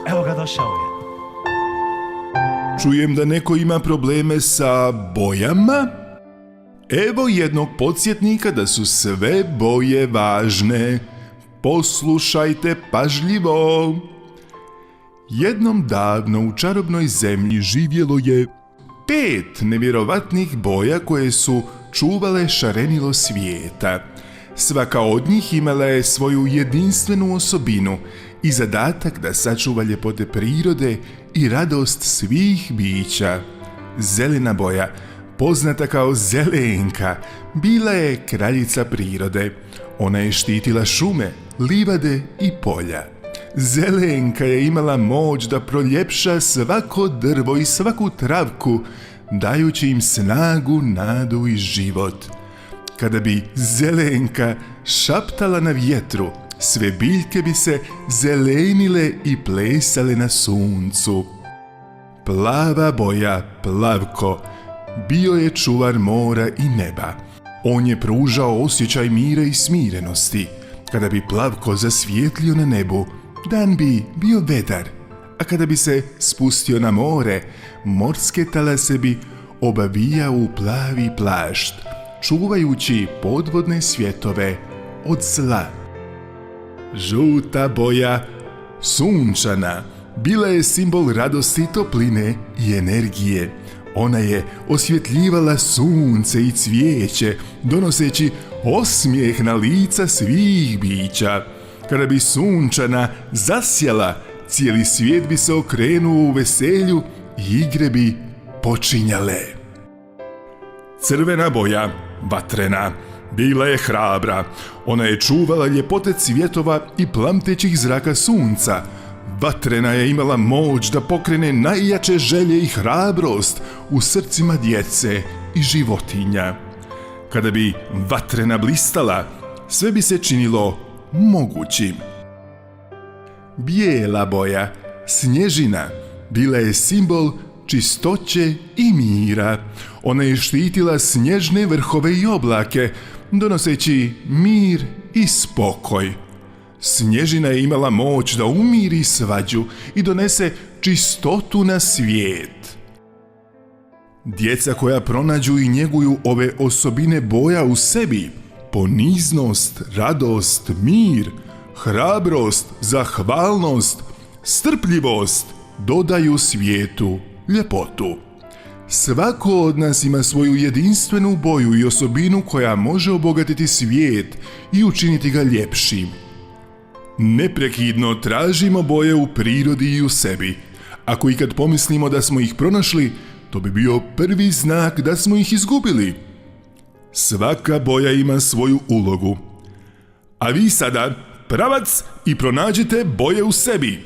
Evo ga, došao je. Čujem da neko ima probleme sa bojama. Evo jednog podsjetnika da su sve boje važne. Poslušajte pažljivo. Jednom davno u čarobnoj zemlji živjelo je 5 nevjerovatnih boja koje su čuvale šarenilo svijeta. Svaka od njih imala je svoju jedinstvenu osobinu i zadatak da sačuva ljepote prirode i radost svih bića. Zelena boja, poznata kao Zelenka, bila je kraljica prirode. Ona je štitila šume, livade i polja. Zelenka je imala moć da proljepša svako drvo i svaku travku, dajući im snagu, nadu i život. Kada bi Zelenka šaptala na vjetru, sve biljke bi se zelenile i plesale na suncu. Plava boja, Plavko, bio je čuvar mora i neba. On je pružao osjećaj mira i smirenosti. Kada bi Plavko zasvijetlio na nebu, dan bi bio vedar, a kada bi se spustio na more, morske talase bi obavijao u plavi plašt, čuvajući podvodne svjetove od zla. Žuta boja, sunčana, bila je simbol radosti, topline i energije. Ona je osvjetljivala sunce i cvijeće, donoseći osmijeh na lica svih bića. Kada bi sunčana zasjala, cijeli svijet bi se okrenuo u veselju i igre bi počinjale. Crvena boja, vatrena, bila je hrabra. Ona je čuvala ljepote cvjetova i plamtećih zraka sunca. Vatrena je imala moć da pokrene najjače želje i hrabrost u srcima djece i životinja. Kada bi vatrena blistala, sve bi se činilo mogućim. Bijela boja, snježina, bila je simbol čistoće i mira. Ona je štitila snježne vrhove i oblake, donoseći mir i spokoj. Snježina je imala moć da umiri svađu i donese čistotu na svijet. Djeca koja pronađu i njeguju ove osobine boja u sebi, poniznost, radost, mir, hrabrost, zahvalnost, strpljivost, dodaju svijetu ljepotu. Svako od nas ima svoju jedinstvenu boju i osobinu koja može obogatiti svijet i učiniti ga ljepšim. Neprekidno tražimo boje u prirodi i u sebi. Ako ikad pomislimo da smo ih pronašli, to bi bio prvi znak da smo ih izgubili. Svaka boja ima svoju ulogu. A vi sada pravac i pronađite boje u sebi.